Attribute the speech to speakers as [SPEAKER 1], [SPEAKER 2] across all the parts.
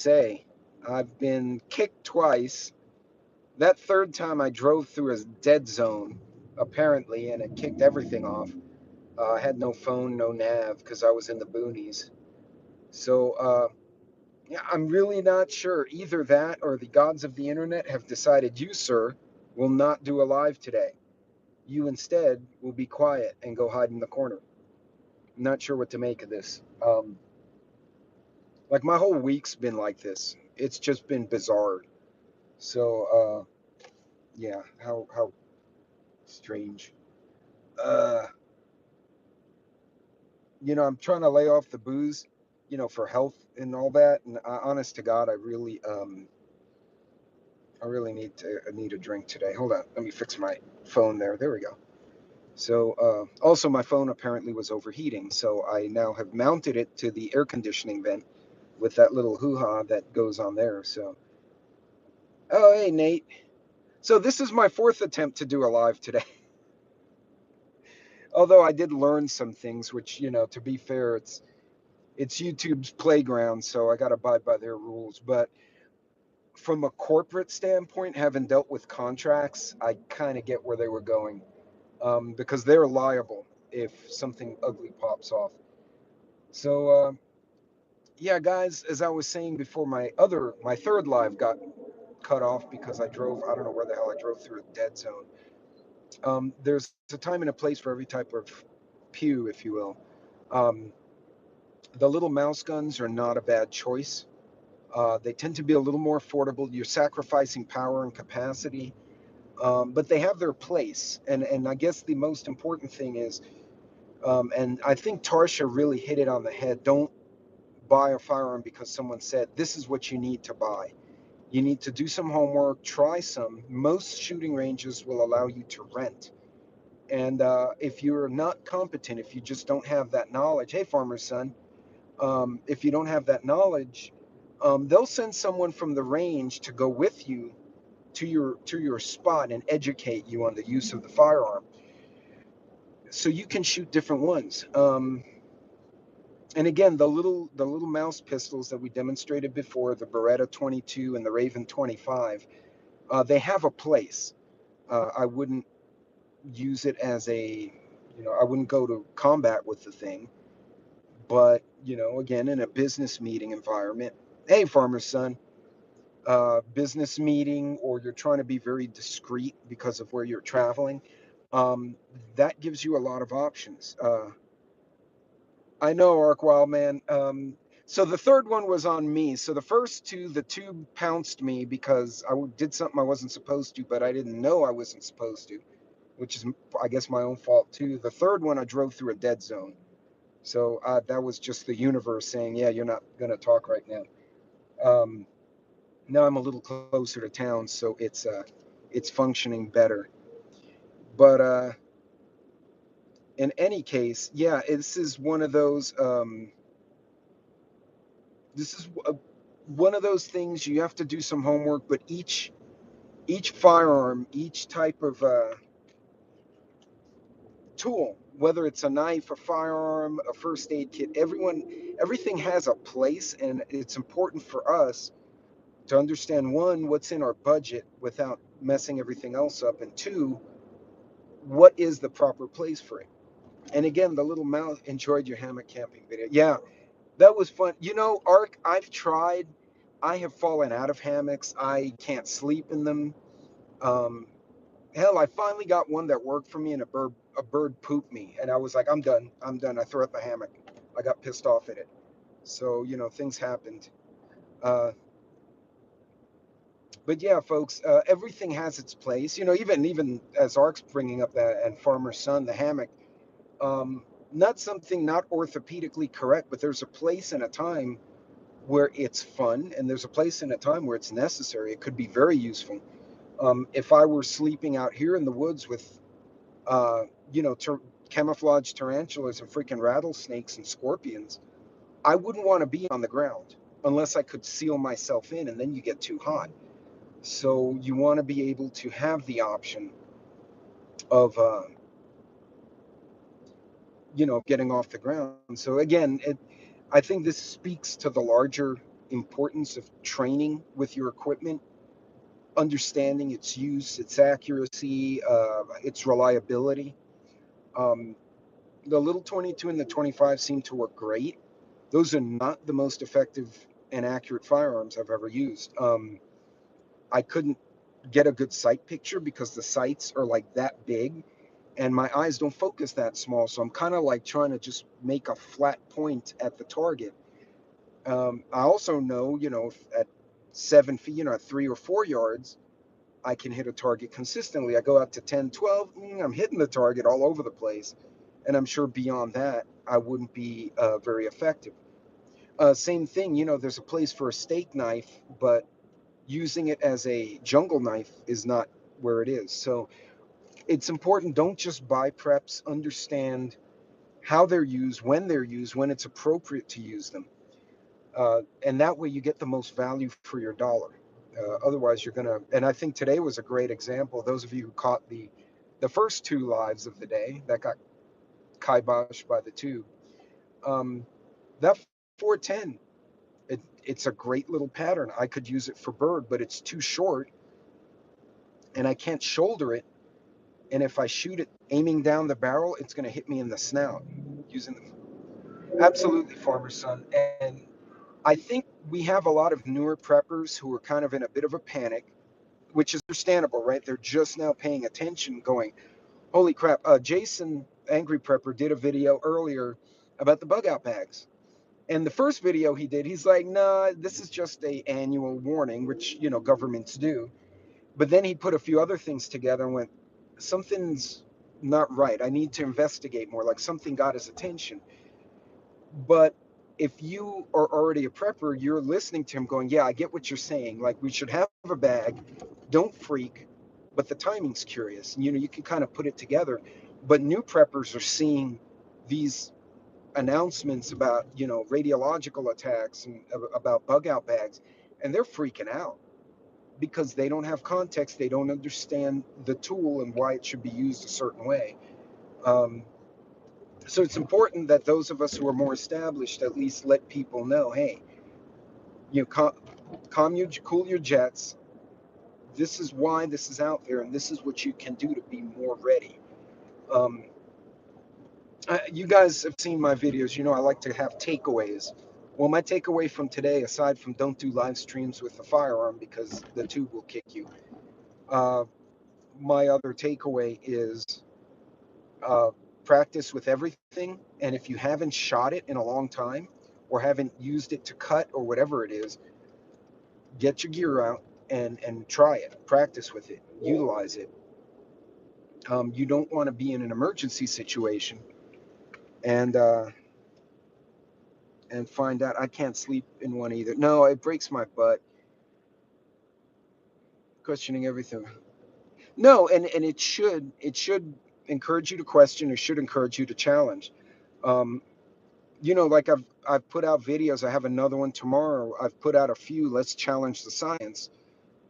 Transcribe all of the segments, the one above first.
[SPEAKER 1] say, I've been kicked twice. That third time I drove through a dead zone, apparently, and it kicked everything off. I had no phone, no nav, because I was in the boonies. So, yeah, I'm really not sure. Either that or the gods of the internet have decided you, sir, will not do a live today. You instead will be quiet and go hide in the corner. I'm not sure what to make of this. Like my whole week's been like this. It's just been bizarre. So, yeah, how strange. Uh, I'm trying to lay off the booze, for health and all that. And honest to God, I really need a drink today. Hold on, let me fix my phone there. There we go. So, also my phone apparently was overheating, so I now have mounted it to the air conditioning vent with that little hoo-ha that goes on there. So, oh hey Nate. So this is my fourth attempt to do a live today. Although I did learn some things, which to be fair, it's YouTube's playground, so I got to abide by their rules. But from a corporate standpoint, having dealt with contracts, I kind of get where they were going, because they're liable if something ugly pops off. So, yeah, guys, as I was saying before, my third live got cut off because I don't know where the hell I drove through a dead zone. There's a time and a place for every type of pew, if you will. Um, the little mouse guns are not a bad choice. They tend to be a little more affordable. You're sacrificing power and capacity, but they have their place. And I guess the most important thing is, and I think Tarsha really hit it on the head. Don't buy a firearm because someone said this is what you need to buy. You need to do some homework, try some. Most shooting ranges will allow you to rent. And if you're not competent, if you just don't have that knowledge, hey, farmer's son, if you don't have that knowledge, they'll send someone from the range to go with you to your spot and educate you on the use of the firearm, so you can shoot different ones. And again, the little mouse pistols that we demonstrated before, the Beretta 22 and the Raven 25, they have a place. I wouldn't use it as I wouldn't go to combat with the thing. But, again, in a business meeting environment, hey, farmer's son, business meeting, or you're trying to be very discreet because of where you're traveling, um, that gives you a lot of options. I know, Ark Wildman. So the third one was on me. So the first two, the tube pounced me because did something I wasn't supposed to, but I didn't know I wasn't supposed to, which is, I guess, my own fault too. The third one, I drove through a dead zone. So that was just the universe saying, yeah, you're not going to talk right now. Um, Now I'm a little closer to town, so it's functioning better. But in any case, yeah, this is one of those. This is one of those things you have to do some homework. But each firearm, each type of tool, whether it's a knife, a firearm, a first aid kit, everything has a place, and it's important for us to understand, one, what's in our budget without messing everything else up, and two, what is the proper place for it. And again, the little mouse enjoyed your hammock camping video. Yeah, that was fun. Ark, I've tried. I have fallen out of hammocks. I can't sleep in them. Um, Hell, I finally got one that worked for me, and a bird pooped me, and I was like, I'm done. I'm done. I threw out the hammock. I got pissed off at it. So things happened. Uh, but yeah, folks, everything has its place. Even as Ark's bringing up that, and Farmer's Son, the hammock. Um, Not something not orthopedically correct, but there's a place and a time where it's fun, and there's a place and a time where it's necessary. It could be very useful. If I were sleeping out here in the woods with, uh, camouflage tarantulas and freaking rattlesnakes and scorpions, I wouldn't want to be on the ground unless I could seal myself in, and then you get too hot. So you want to be able to have the option of, getting off the ground. So again, I think this speaks to the larger importance of training with your equipment, understanding its use, its accuracy, its reliability. Um, the little 22 and the 25 seem to work great. Those are not the most effective and accurate firearms I've ever used. I couldn't get a good sight picture because the sights are like that big and my eyes don't focus that small. So I'm kind of like trying to just make a flat point at the target. I also know, if at 7 feet, at 3 or 4 yards, I can hit a target consistently. I go out to 10, 12, I'm hitting the target all over the place. And I'm sure beyond that, I wouldn't be very effective. Same thing, there's a place for a steak knife, but using it as a jungle knife is not where it is. So it's important, don't just buy preps, understand how they're used, when it's appropriate to use them. And that way you get the most value for your dollar. Otherwise, you're going to, and I think today was a great example. Those of you who caught the first two lives of the day that got kiboshed by the tube, that 410, it's a great little pattern. I could use it for bird, but it's too short and I can't shoulder it. And if I shoot it aiming down the barrel, it's going to hit me in the snout using the, absolutely, farmer son. And I think we have a lot of newer preppers who are kind of in a bit of a panic, which is understandable, right? They're just now paying attention, going, holy crap. Jason, Angry Prepper, did a video earlier about the bug out bags. And the first video he did, he's like, nah, this is just a annual warning, which, governments do. But then he put a few other things together and went, something's not right. I need to investigate more. Like something got his attention. But if you are already a prepper, you're listening to him going, yeah, I get what you're saying. Like we should have a bag. Don't freak. But the timing's curious. And, you can kind of put it together. But new preppers are seeing these announcements about, radiological attacks and about bug out bags. And they're freaking out because they don't have context. They don't understand the tool and why it should be used a certain way. Um, so it's important that those of us who are more established at least let people know, hey, cool your jets. This is why this is out there, and this is what you can do to be more ready. Um, you guys have seen my videos. I like to have takeaways. Well, my takeaway from today, aside from don't do live streams with the firearm because the tube will kick you, uh, my other takeaway is uh, practice with everything. And if you haven't shot it in a long time or haven't used it to cut or whatever it is, get your gear out and try it, practice with it, utilize it. You don't want to be in an emergency situation and find out I can't sleep in one either. No, it breaks my butt questioning everything. No, and it should encourage you to question. It should encourage you to challenge. Um, like I've put out videos. I have another one tomorrow. I've put out a few. Let's challenge the science,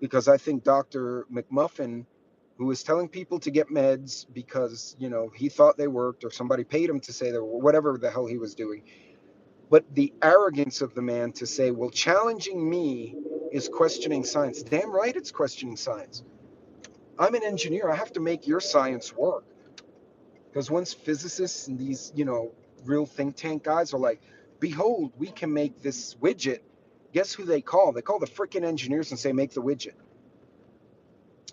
[SPEAKER 1] because I think Dr. McMuffin, who was telling people to get meds because he thought they worked or somebody paid him to say that, whatever the hell he was doing. But the arrogance of the man to say, well, challenging me is questioning science. Damn right, it's questioning science. I'm an engineer. I have to make your science work. Because once physicists and these, real think tank guys are like, behold, we can make this widget, guess who they call? They call the freaking engineers and say, make the widget.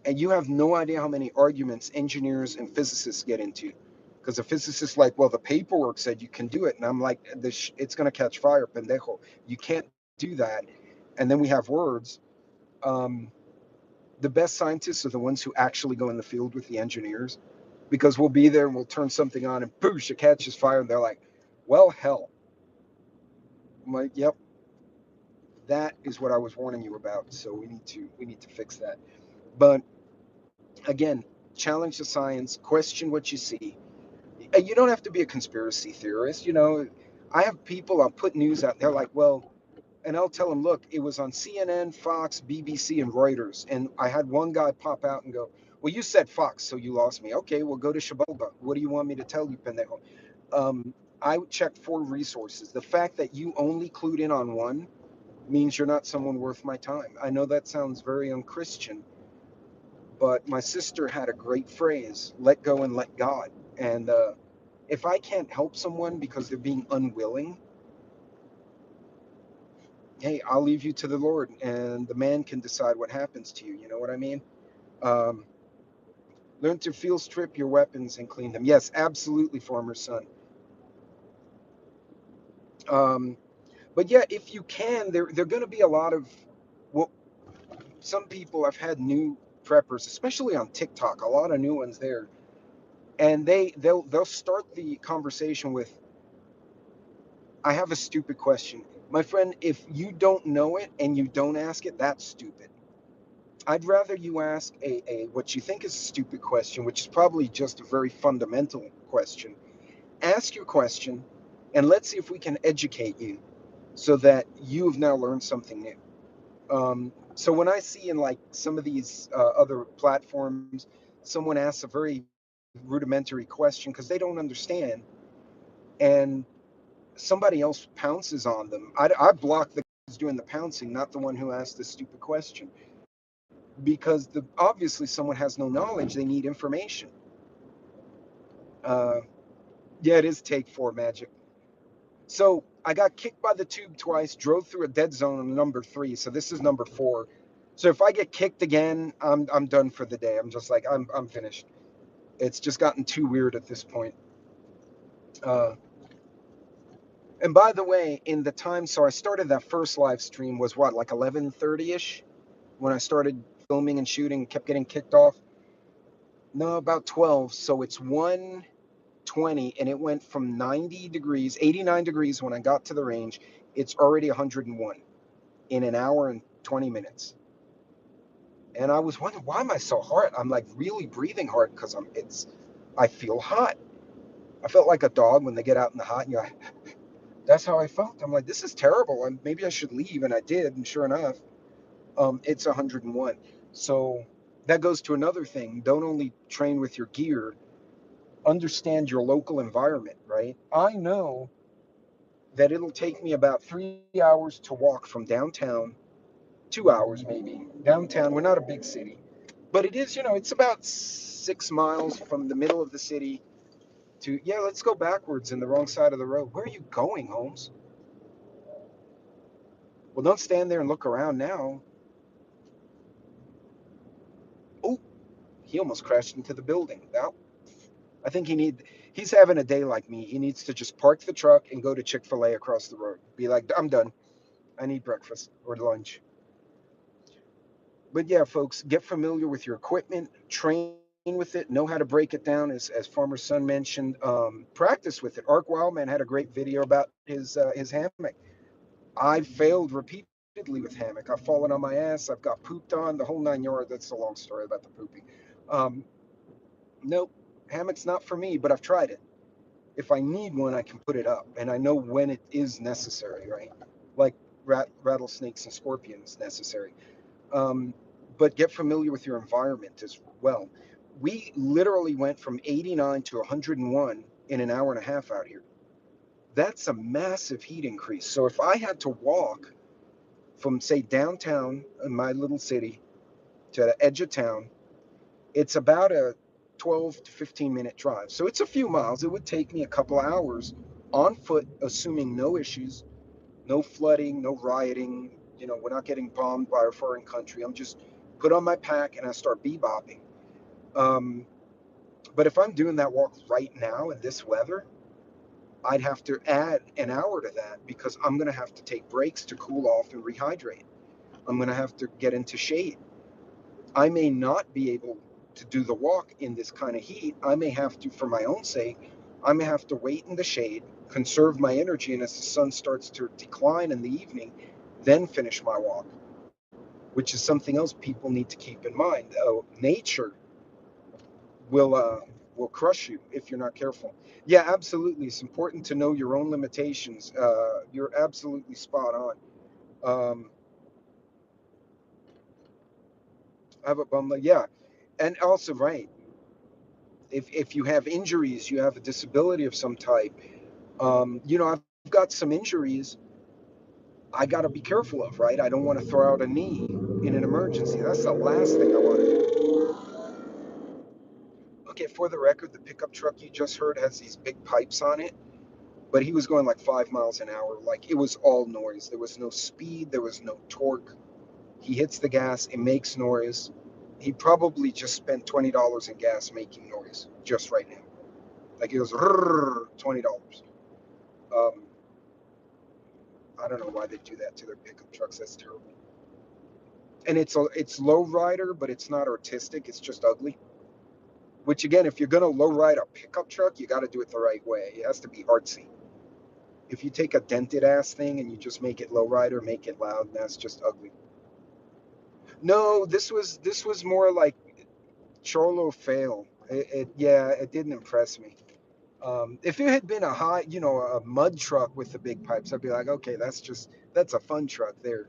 [SPEAKER 1] And you have no idea how many arguments engineers and physicists get into. Because the physicist's like, well, the paperwork said you can do it. And I'm like, it's going to catch fire, pendejo. You can't do that. And then we have words. Um, the best scientists are the ones who actually go in the field with the engineers, because we'll be there and we'll turn something on and poosh, it catches fire. And they're like, well, hell. I'm like, yep, that is what I was warning you about. So we need to fix that. But again, challenge the science, question what you see. And you don't have to be a conspiracy theorist. I have people, I'll put news out, they're like, well, and I'll tell them, look, it was on CNN, Fox, BBC, and Reuters. And I had one guy pop out and go, well, you said Fox, so you lost me. Okay, well, go to Shaboba. What do you want me to tell you, pendejo? I checked 4 resources. The fact that you only clued in on one means you're not someone worth my time. I know that sounds very unchristian, but my sister had a great phrase: let go and let God. And if I can't help someone because they're being unwilling, hey, I'll leave you to the Lord, and the man can decide what happens to you. You know what I mean? Um, Learn to field strip your weapons and clean them. Yes, absolutely, former son. Um, but yeah, if you can, there are going to be a lot of, well, some people, I've had new preppers, especially on TikTok, a lot of new ones there, and they'll start the conversation with, I have a stupid question. My friend, if you don't know it and you don't ask it, that's stupid. I'd rather you ask a what you think is a stupid question, which is probably just a very fundamental question. Ask your question, and let's see if we can educate you so that you have now learned something new. So when I see in like some of these other platforms, someone asks a very rudimentary question because they don't understand, and somebody else pounces on them, I block the guy who's doing the pouncing, not the one who asked the stupid question, because obviously someone has no knowledge. They need information. Uh, yeah, it is take four magic. So I got kicked by the tube twice, drove through a dead zone on number three. So this is number four. So if I get kicked again, I'm done for the day. I'm just like I'm finished. It's just gotten too weird at this point. Uh, and by the way, in the time, so I started that first live stream was what, like 11:30 ish, when I started filming and shooting, kept getting kicked off. No, about 12. So it's 1:20, and it went from 90 degrees, 89 degrees when I got to the range. It's already 101 in an hour and 20 minutes. And I was wondering, why am I so hard? I'm like really breathing hard because I feel hot. I felt like a dog when they get out in the hot, and you're like, that's how I felt. I'm like, this is terrible, and maybe I should leave. And I did, and sure enough, it's 101. So that goes to another thing. Don't only train with your gear, understand your local environment, right? I know that it'll take me about 3 hours to walk from downtown, 2 hours maybe. Downtown, we're not a big city, but it is, it's about 6 miles from the middle of the city to, yeah, let's go backwards in the wrong side of the road. Where are you going, Holmes? Well, don't stand there and look around now. Oh, he almost crashed into the building. Now, I think he's having a day like me. He needs to just park the truck and go to Chick-fil-A across the road. Be like, I'm done. I need breakfast or lunch. But yeah, folks, get familiar with your equipment, train with it, know how to break it down, as Farmer Sun mentioned. Practice with it. Ark Wildman had a great video about his hammock. I failed repeatedly with hammock. I've fallen on my ass. I've got pooped on, the whole 9 yards. That's a long story about the pooping. Um, nope, hammock's not for me, but I've tried it. If I need one, I can put it up, and I know when it is necessary, right? Like rattlesnakes and scorpions necessary. Um, but get familiar with your environment as well. We literally went from 89 to 101 in an hour and a half out here. That's a massive heat increase. So if I had to walk from, say, downtown in my little city to the edge of town, it's about a 12 to 15-minute drive. So it's a few miles. It would take me a couple of hours on foot, assuming no issues, no flooding, no rioting. We're not getting bombed by a foreign country. I'm just put on my pack and I start bebopping. Um, but if I'm doing that walk right now in this weather, I'd have to add an hour to that because I'm going to have to take breaks to cool off and rehydrate. I'm going to have to get into shade. I may not be able to do the walk in this kind of heat. I may have to, for my own sake, I may have to wait in the shade, conserve my energy, and as the sun starts to decline in the evening, then finish my walk, which is something else people need to keep in mind. Nature will crush you if you're not careful. Yeah, absolutely. It's important to know your own limitations. You're absolutely spot on. Um, I have a bum leg. Yeah, and also right. If you have injuries, you have a disability of some type. I've got some injuries I got to be careful of, right? I don't want to throw out a knee in an emergency. That's the last thing I want to do. Okay, for the record, the pickup truck you just heard has these big pipes on it, but he was going like 5 miles an hour. Like, it was all noise. There was no speed, there was no torque. He hits the gas, it makes noise. He probably just spent $20 in gas making noise just right now. Like, it goes $20. Um, I don't know why they do that to their pickup trucks. That's terrible. And it's low rider, but it's not artistic. It's just ugly. Which again, if you're gonna low ride a pickup truck, you got to do it the right way. It has to be artsy. If you take a dented ass thing and you just make it low rider, make it loud, that's just ugly. No, this was more like Cholo fail. Yeah, it didn't impress me. If it had been a high, a mud truck with the big pipes, I'd be like, okay, that's a fun truck there.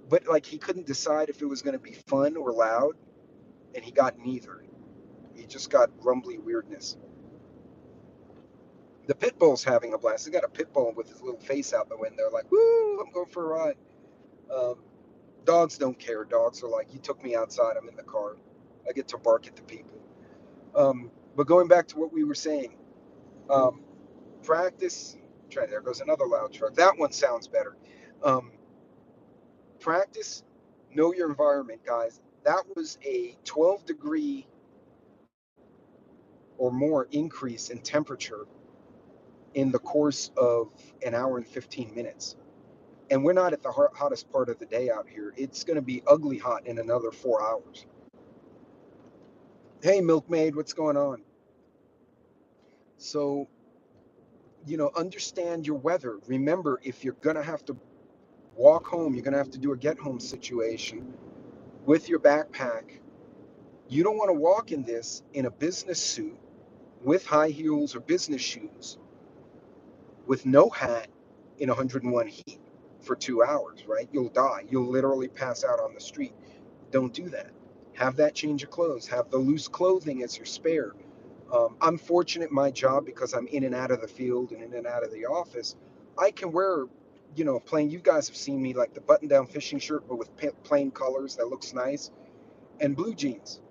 [SPEAKER 1] But like he couldn't decide if it was going to be fun or loud, and he got neither. He just got grumbly weirdness. The pit bull's having a blast. He got a pit bull with his little face out the window, like, woo, I'm going for a ride. Um, Dogs don't care. Dogs are like, you took me outside, I'm in the car. I get to bark at the people. But going back to what we were saying, um, practice. There goes another loud truck. That one sounds better. Um, Practice, know your environment, guys. That was a 12-degree or more increase in temperature in the course of an hour and 15 minutes. And we're not at the hottest part of the day out here. It's going to be ugly hot in another 4 hours. Hey, milkmaid, what's going on? So, understand your weather. Remember, if you're going to have to walk home, you're going to have to do a get home situation with your backpack. You don't want to walk in this in a business suit with high heels or business shoes with no hat in 101 heat for 2 hours, right? You'll die. You'll literally pass out on the street. Don't do that. Have that change of clothes. Have the loose clothing as your spare. I'm fortunate in my job because I'm in and out of the field and in and out of the office. I can wear, plain. You guys have seen me like the button-down fishing shirt, but with plain colors that looks nice, and blue jeans.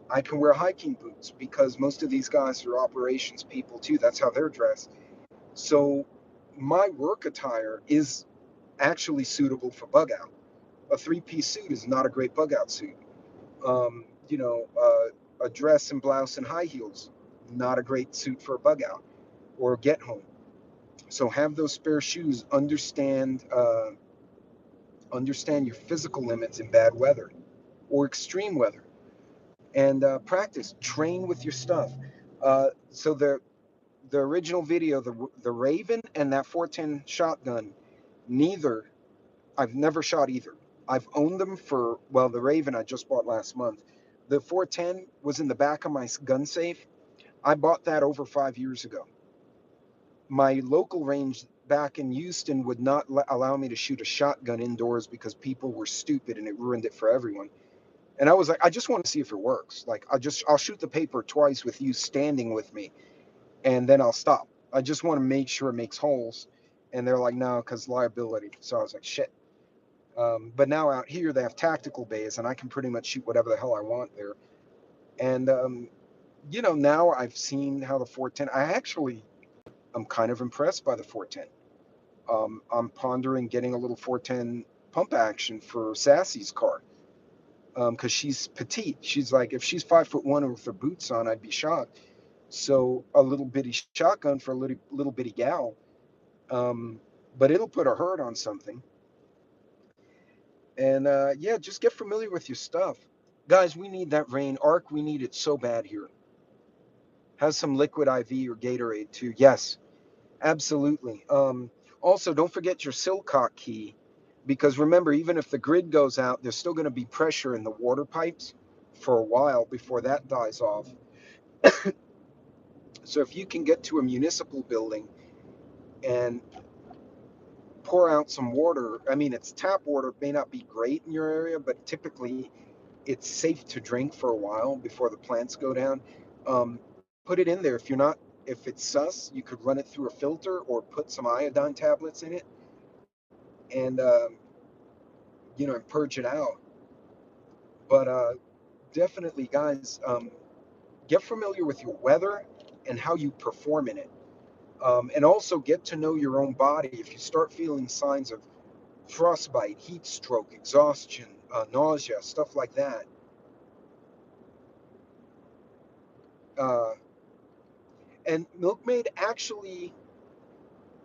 [SPEAKER 1] I can wear hiking boots because most of these guys are operations people too. That's how they're dressed. So my work attire is actually suitable for bug out. A three-piece suit is not a great bug out suit. A dress and blouse and high heels, not a great suit for a bug out or a get home. So have those spare shoes. Understand your physical limits in bad weather or extreme weather, and practice. Train with your stuff. So the original video, the Raven and that 410 shotgun, neither I've never shot either. I've owned them for, well, the Raven I just bought last month. The 410 was in the back of my gun safe. I bought that over 5 years ago. My local range back in Houston would not allow me to shoot a shotgun indoors because people were stupid and it ruined it for everyone. And I was like, I just want to see if it works. Like, I'll shoot the paper twice with you standing with me, and then I'll stop. I just want to make sure it makes holes. And they're like, no, because liability. So I was like, shit. But now out here, they have tactical bays, and I can pretty much shoot whatever the hell I want there. And, now I've seen how the 410, I'm kind of impressed by the 410. I'm pondering getting a little 410 pump action for Sassy's car because she's petite. She's like, if she's 5'1" with her boots on, I'd be shocked. So a little bitty shotgun for a little bitty gal, but it'll put a hurt on something. And yeah, just get familiar with your stuff. Guys, we need that rain. Arc, we need it so bad here. Has some liquid IV or Gatorade too. Yes, absolutely. Also, don't forget your Silcock key, because remember, even if the grid goes out, there's still going to be pressure in the water pipes for a while before that dies off. So if you can get to a municipal building and pour out some water, I mean, it's tap water, it may not be great in your area, but typically it's safe to drink for a while before the plants go down. Um, Put it in there. If it's sus, you could run it through a filter or put some iodine tablets in it. and and purge it out. But definitely, guys, get familiar with your weather and how you perform in it. And also get to know your own body. If you start feeling signs of frostbite, heat stroke, exhaustion, nausea, stuff like that, uh, and Milkmaid, actually,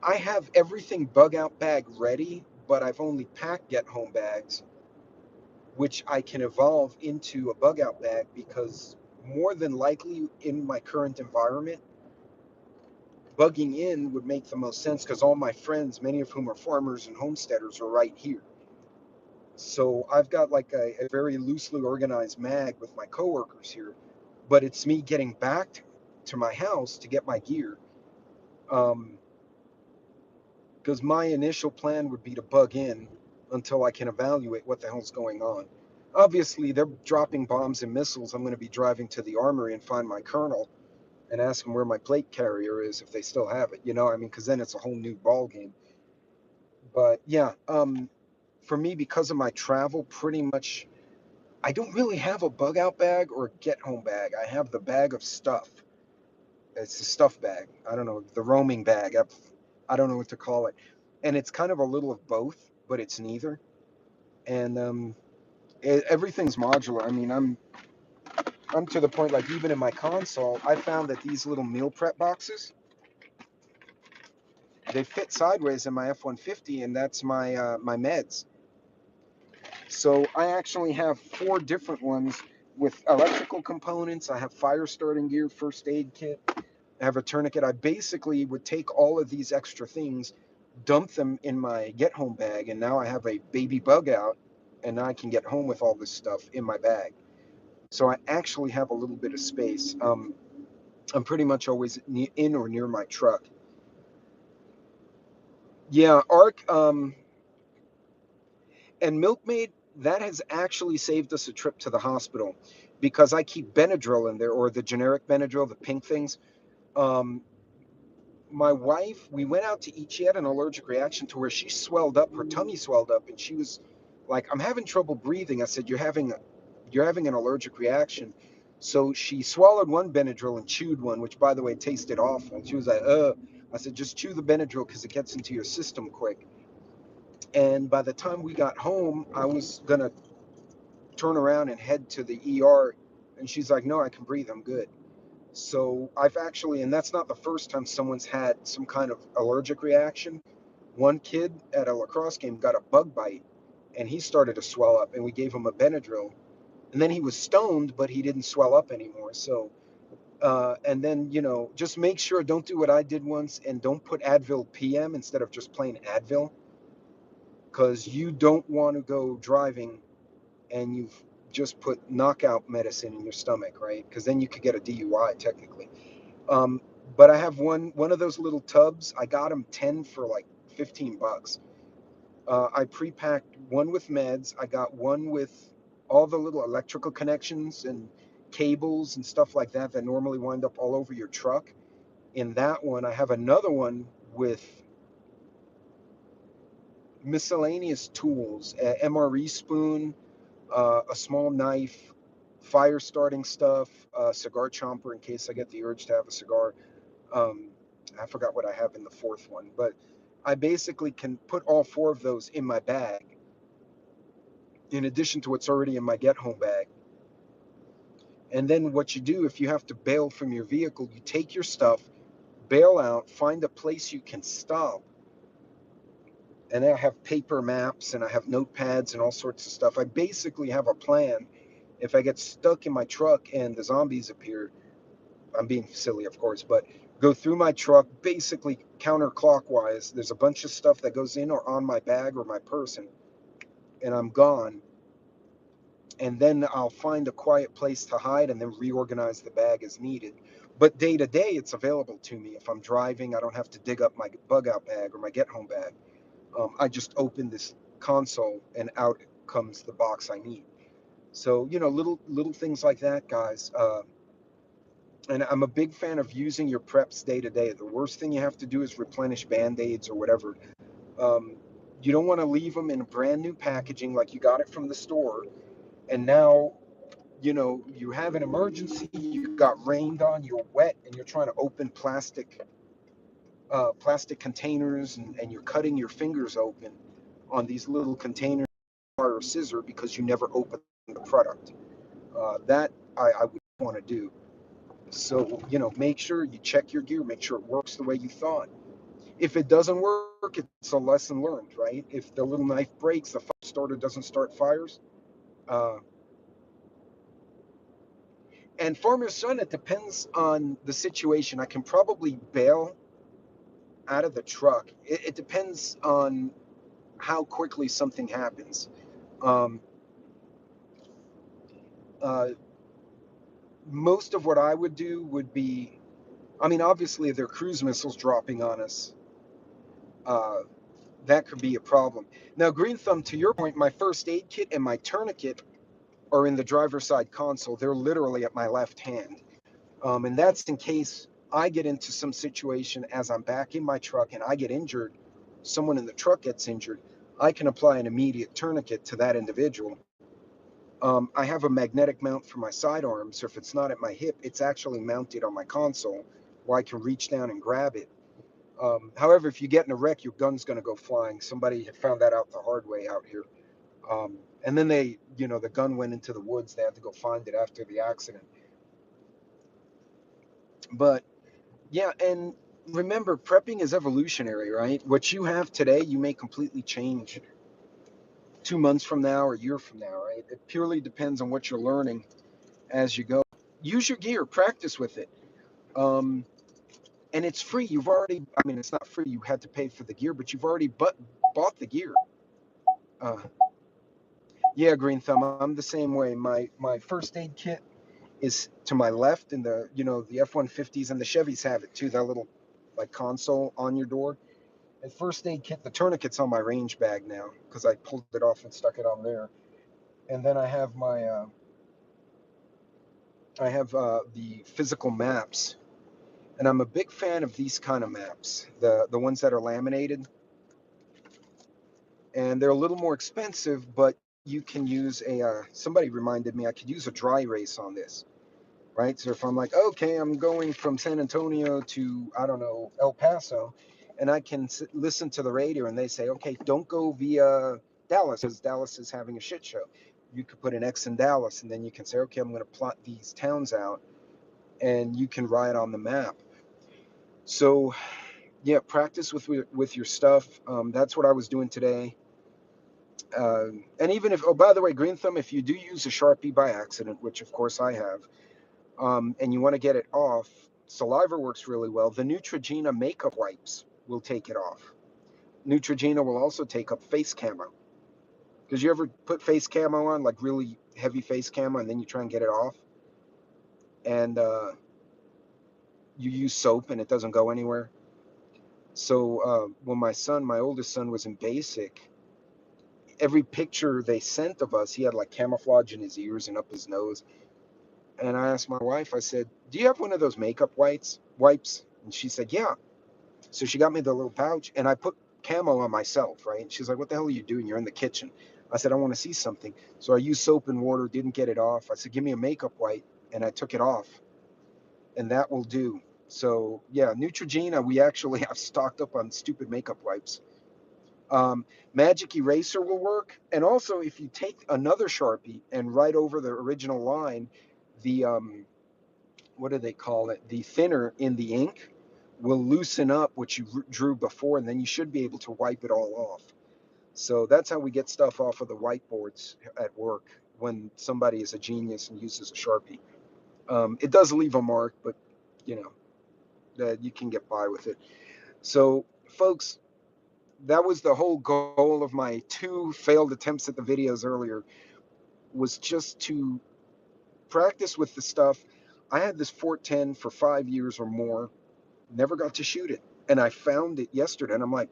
[SPEAKER 1] I have everything bug out bag ready, but I've only packed get home bags, which I can evolve into a bug out bag because more than likely in my current environment, bugging in would make the most sense because all my friends, many of whom are farmers and homesteaders, are right here. So I've got like a very loosely organized mag with my coworkers here, but it's me getting back to my house to get my gear. Um, because my initial plan would be to bug in until I can evaluate what the hell's going on. Obviously, they're dropping bombs and missiles. I'm going to be driving to the armory and find my colonel and ask him where my plate carrier is if they still have it. I mean, because then it's a whole new ball game. But yeah, for me, because of my travel, pretty much, I don't really have a bug out bag or a get home bag. I have the bag of stuff. It's the stuff bag. I don't know, the roaming bag. I don't know what to call it. And it's kind of a little of both, but it's neither. And everything's modular. I mean, I'm to the point, like, even in my console, I found that these little meal prep boxes, they fit sideways in my F-150, and that's my meds. So I actually have 4 different ones with electrical components. I have fire starting gear, first aid kit. I have a tourniquet. I basically would take all of these extra things, dump them in my get home bag, and now I have a baby bug out, and now I can get home with all this stuff in my bag. So I actually have a little bit of space. I'm pretty much always in or near my truck. Yeah, Arc and Milkmaid, that has actually saved us a trip to the hospital because I keep Benadryl in there, or the generic Benadryl, the pink things. Um, my wife, we went out to eat. She had an allergic reaction to where she swelled up, her tummy swelled up, and she was like, "I'm having trouble breathing." I said, "You're having an allergic reaction." So she swallowed one Benadryl and chewed one, which, by the way, tasted awful. And she was like, "Uh." I said, "Just chew the Benadryl because it gets into your system quick." And by the time we got home, I was gonna turn around and head to the ER, and she's like, "No, I can breathe. I'm good." So I've actually, and that's not the first time someone's had some kind of allergic reaction. One kid at a lacrosse game got a bug bite, and he started to swell up, and we gave him a Benadryl, and then he was stoned, but he didn't swell up anymore. So, and then just make sure, don't do what I did once, and don't put Advil PM instead of just plain Advil, because you don't want to go driving and you've just put knockout medicine in your stomach, right? Because then you could get a DUI technically. Um, but I have one of those little tubs. I got them 10 for like $15. I pre-packed one with meds. I got one with all the little electrical connections and cables and stuff like that that normally wind up all over your truck. In that one, I have another one with miscellaneous tools, MRE spoon, a small knife, fire starting stuff, a cigar chomper in case I get the urge to have a cigar. Um, I forgot what I have in the fourth one, but I basically can put all 4 of those in my bag in addition to what's already in my get home bag. And then what you do, if you have to bail from your vehicle, you take your stuff, bail out, find a place you can stop. And I have paper maps and I have notepads and all sorts of stuff. I basically have a plan. If I get stuck in my truck and the zombies appear, I'm being silly, of course, but go through my truck basically counterclockwise. There's a bunch of stuff that goes in or on my bag or my person, and I'm gone. And then I'll find a quiet place to hide and then reorganize the bag as needed. But day to day, it's available to me. If I'm driving, I don't have to dig up my bug out bag or my get home bag. I just open this console and out comes the box I need. So little things like that, guys. And I'm a big fan of using your preps day to day. The worst thing you have to do is replenish band-aids or whatever. Um, You don't want to leave them in a brand new packaging like you got it from the store. And now, you have an emergency, you got rained on, you're wet, and you're trying to open plastic containers, and you're cutting your fingers open on these little containers or a scissor because you never opened the product. That I would want to do. So, make sure you check your gear, make sure it works the way you thought. If it doesn't work, it's a lesson learned, right? If the little knife breaks, the fire starter doesn't start fires. Uh, and Farmer's Son, it depends on the situation. I can probably bail out of the truck. It depends on how quickly something happens. Um, uh, Most of what I would do would be, I mean, obviously, if there are cruise missiles dropping on us, uh, that could be a problem. Now, Green Thumb, to your point, my first aid kit and my tourniquet are in the driver's side console. They're literally at my left hand. And that's in case I get into some situation as I'm back in my truck and I get injured, someone in the truck gets injured, I can apply an immediate tourniquet to that individual. I have a magnetic mount for my sidearm, so if it's not at my hip, it's actually mounted on my console where I can reach down and grab it. However, if you get in a wreck, your gun's going to go flying. Somebody had found that out the hard way out here. And then the gun went into the woods. They had to go find it after the accident. But yeah, and remember, prepping is evolutionary, right? What you have today, you may completely change 2 months from now or a year from now, right? It purely depends on what you're learning as you go. Use your gear, practice with it. Um, and it's free. I mean, it's not free. You had to pay for the gear, but you've already bought the gear. Uh, yeah, Green Thumb, I'm the same way. My first aid kit is to my left, and the F-150s and the Chevys have it too. That little like console on your door. And first aid kit, the tourniquet's on my range bag now because I pulled it off and stuck it on there. And then I have the physical maps, and I'm a big fan of these kind of maps, the ones that are laminated, and they're a little more expensive, but you can use somebody reminded me I could use a dry erase on this, right? So if I'm like, okay, I'm going from San Antonio to, I don't know, El Paso, and I can listen to the radio and they say, okay, don't go via Dallas because Dallas is having a shit show. You could put an X in Dallas, and then you can say, okay, I'm going to plot these towns out, and you can write on the map. So yeah, practice with your stuff. That's what I was doing today. And even if, oh, by the way, Green Thumb, if you do use a Sharpie by accident, which of course I have, and you want to get it off, saliva works really well. The Neutrogena makeup wipes will take it off. Neutrogena will also take up face camo. Because you ever put face camo on, like really heavy face camo, and then you try and get it off, and you use soap and it doesn't go anywhere? So when my oldest son was in basic, every picture they sent of us, he had like camouflage in his ears and up his nose. And I asked my wife, I said, do you have one of those makeup wipes? And she said, yeah. So she got me the little pouch, and I put camo on myself, right? She's like, what the hell are you doing? You're in the kitchen. I said, I want to see something. So I used soap and water, didn't get it off. I said, give me a makeup wipe, and I took it off, and that will do. So yeah, Neutrogena, we actually have stocked up on stupid makeup wipes. Magic eraser will work. And also, if you take another Sharpie and write over the original line, the what do they call it? The thinner in the ink will loosen up what you drew before, and then you should be able to wipe it all off. So that's how we get stuff off of the whiteboards at work when somebody is a genius and uses a Sharpie. It does leave a mark, but you know that you can get by with it. So, folks, that was the whole goal of my 2 failed attempts at the videos earlier, was just to practice with the stuff. I had this 410 for 5 years or more, never got to shoot it. And I found it yesterday, and I'm like,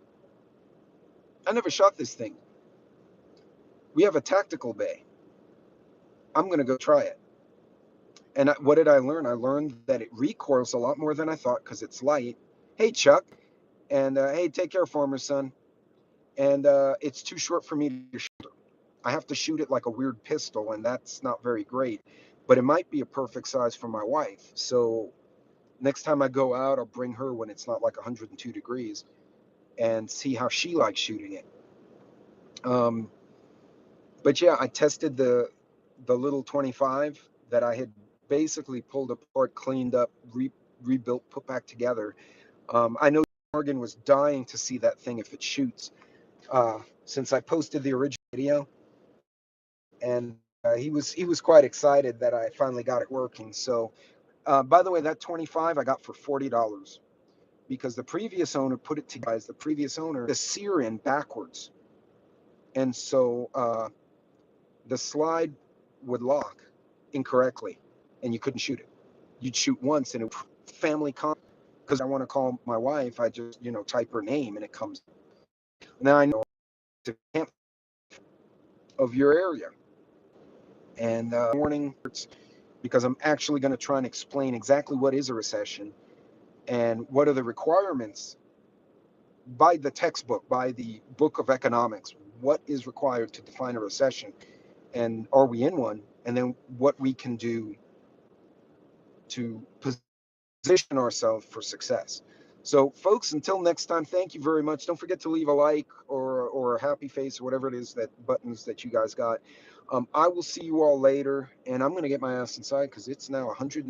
[SPEAKER 1] I never shot this thing. We have a tactical bay. I'm going to go try it. And what did I learn? I learned that it recoils a lot more than I thought because it's light. Hey, Chuck. And hey, take care, former son. and it's too short for me to shoot. I have to shoot it like a weird pistol, and that's not very great. But it might be a perfect size for my wife. So next time I go out, I'll bring her when it's not like 102 degrees and see how she likes shooting it. Um, but yeah, I tested the little 25 that I had basically pulled apart, cleaned up, rebuilt, put back together. I know Morgan was dying to see that thing if it shoots. Since I posted the original video, and he was quite excited that I finally got it working. So, by the way, that 25 I got for $40 because the previous owner put it together. The previous owner the sear in backwards, and so the slide would lock incorrectly, and you couldn't shoot it. You'd shoot once, and it would family con. Because I want to call my wife, I just type her name, and it comes. Now I know the camp of your area, and warning because I'm actually going to try and explain exactly what is a recession and what are the requirements by the textbook, by the book of economics. What is required to define a recession, and are we in one? And then what we can do to position ourselves for success. So, folks, until next time, thank you very much. Don't forget to leave a like or a happy face or whatever it is that buttons that you guys got. I will see you all later, and I'm going to get my ass inside because it's now 100